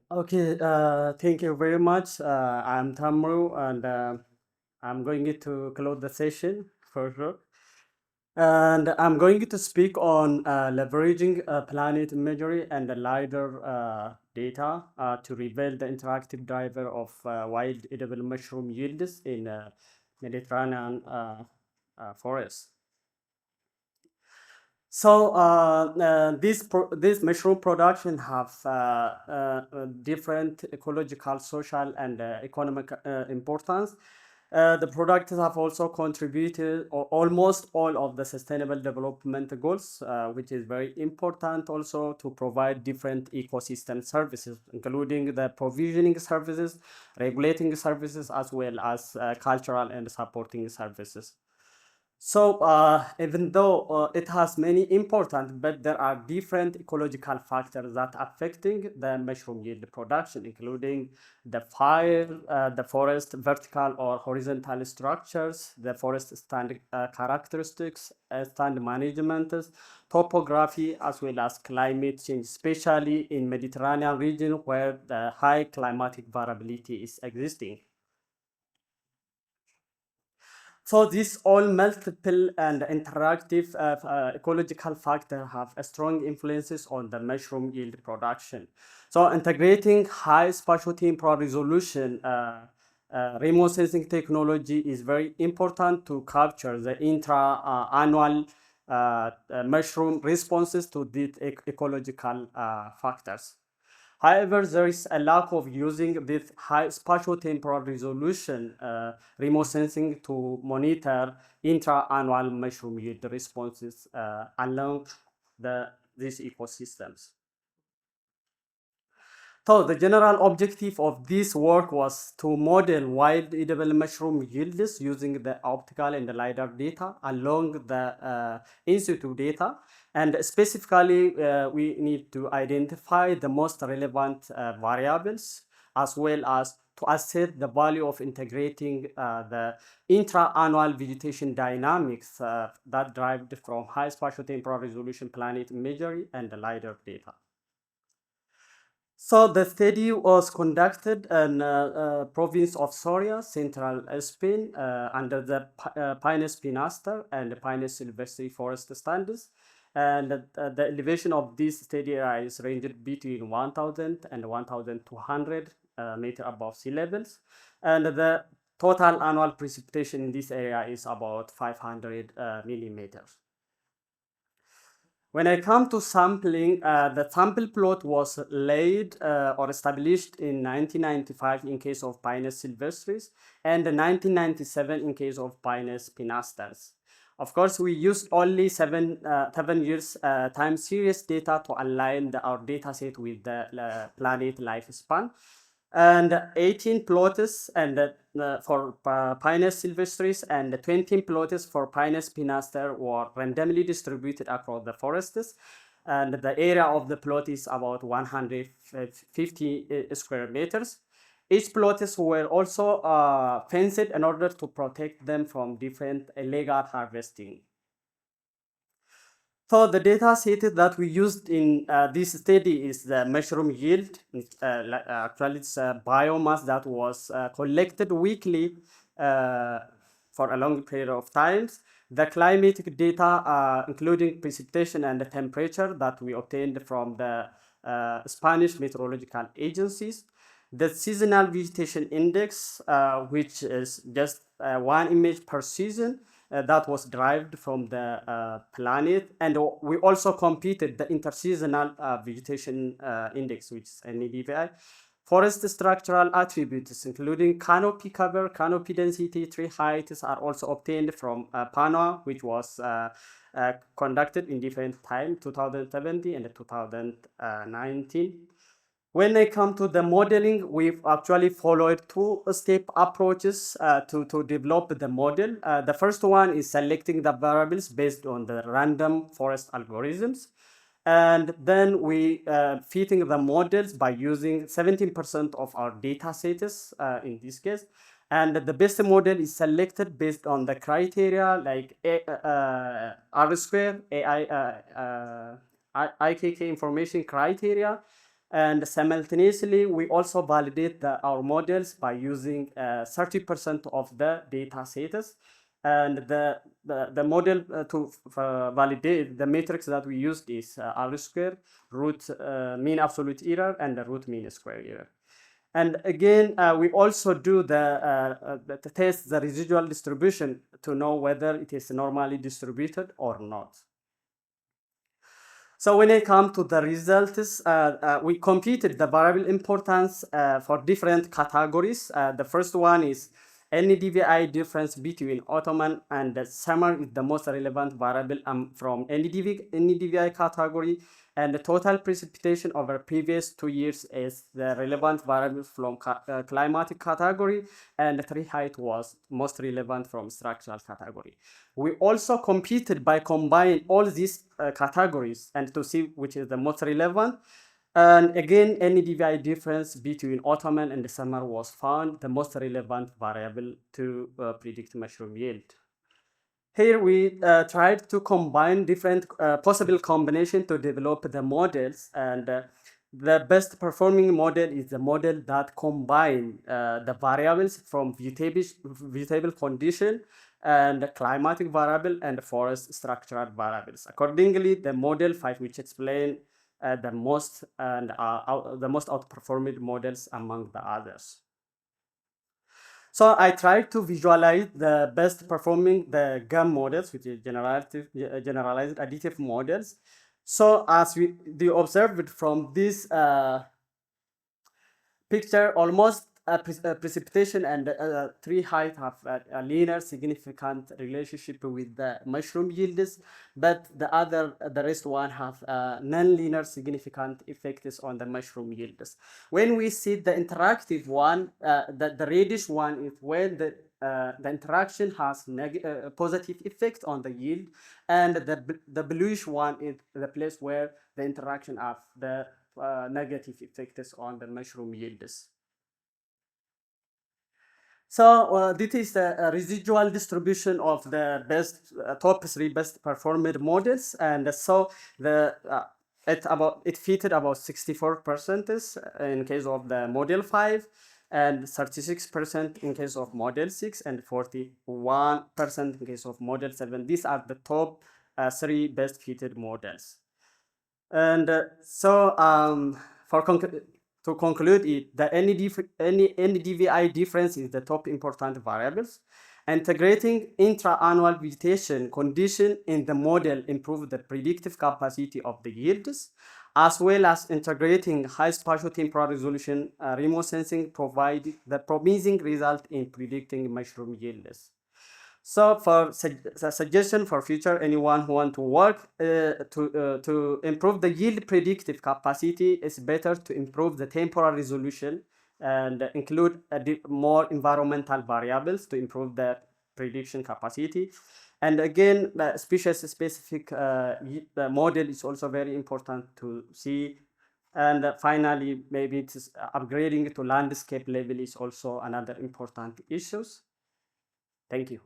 Okay, thank you very much. I'm Tamiru, and I'm going to close the session for sure. And I'm going to speak on leveraging planet imagery and the LiDAR data to reveal the interactive driver of wild edible mushroom yields in Mediterranean forests. So this mushroom production have different ecological, social, and economic importance. The products have also contributed almost all of the sustainable development goals, which is very important also to provide different ecosystem services, including the provisioning services, regulating services, as well as cultural and supporting services. So even though it has many important, but there are different ecological factors that affecting the mushroom yield production, including the fire, the forest vertical or horizontal structures, the forest stand characteristics, stand management, topography, as well as climate change, especially in Mediterranean region where the high climatic variability is existing. So these all multiple and interactive ecological factors have a strong influences on the mushroom yield production. So integrating high spatial temporal resolution remote sensing technology is very important to capture the intra-annual mushroom responses to these ecological factors. However, there is a lack of using this high spatial temporal resolution remote sensing to monitor intra-annual mushroom yield responses along these ecosystems. So the general objective of this work was to model wild edible mushroom yields using the optical and the LiDAR data along the in situ data. And specifically, we need to identify the most relevant variables as well as to assess the value of integrating the intra-annual vegetation dynamics that derived from high spatial temporal resolution planet imagery and the LiDAR data. So the study was conducted in province of Soria, central Spain, under the Pinus pinaster and the Pinus silvestri forest standards. And the elevation of this study area is ranged between 1,000 and 1,200 meter above sea levels. And the total annual precipitation in this area is about 500 millimeters. When I come to sampling, the sample plot was laid or established in 1995 in case of Pinus sylvestris and 1997 in case of Pinus pinasters. Of course, we used only 7 years time series data to align our data set with the planet lifespan and 18 plots and for Pinus sylvestris and 20 plots for Pinus pinaster were randomly distributed across the forests, and the area of the plot is about 150 square meters. Each plots were also fenced in order to protect them from different illegal harvesting. So the data set that we used in this study is the mushroom yield. Actually, it's a biomass that was collected weekly for a long period of times. The climatic data, including precipitation and the temperature that we obtained from the Spanish meteorological agencies. The seasonal vegetation index, which is just one image per season, that was derived from the planet, and we also computed the interseasonal vegetation index, which is NEDVI. Forest structural attributes, including canopy cover, canopy density, tree heights, are also obtained from PANOA, which was conducted in different time, 2017 and 2019. When I come to the modeling, we've actually followed two-step approaches to develop the model. The first one is selecting the variables based on the random forest algorithms. And then we fitting the models by using 17% of our data sets in this case. And the best model is selected based on the criteria like R square, IKK information criteria, And simultaneously, we also validate our models by using 30% of the data sets. And the model to validate the matrix that we used is R square, root mean absolute error, and the root mean square error. And again, we also do the test the residual distribution to know whether it is normally distributed or not. So when I come to the results, we computed the variable importance for different categories. The first one is any DVI difference between Ottoman and the summer is the most relevant variable from any DVI category, and the total precipitation over previous 2 years is the relevant variable from climatic category, and the tree height was most relevant from structural category. We also computed by combining all these categories and to see which is the most relevant. And again, any DVI difference between Ottoman and the summer was found the most relevant variable to predict mushroom yield. Here we tried to combine different possible combinations to develop the models, and the best performing model is the model that combine the variables from vegetable condition and climatic variable and forest structural variables. Accordingly, the model 5, which explain the most outperformed models among the others. So I tried to visualize the best performing the GAM models, which is generalized additive models. So as we observed from this picture, almost precipitation and tree height have a linear significant relationship with the mushroom yields, but the rest one have non-linear significant effects on the mushroom yields. When we see the interactive one, the reddish one is when the interaction has positive effect on the yield, and the bluish one is the place where the interaction have the negative effects on the mushroom yields. So this is the residual distribution of the top 3 best performed models, and so it fitted about 64% in case of the model 5, and 36% in case of model 6, and 41% in case of model 7. These are the top 3 best fitted models. And to conclude it, the any DVI difference is the top important variables. Integrating intra-annual vegetation condition in the model improve the predictive capacity of the yields, as well as integrating high spatio-temporal resolution remote sensing provide the promising result in predicting mushroom yields. So for suggestion for future, anyone who want to work to improve the yield predictive capacity, it's better to improve the temporal resolution and include more environmental variables to improve the prediction capacity. And again, the species specific model is also very important to see. And finally, maybe it's upgrading to landscape level is also another important issues. Thank you.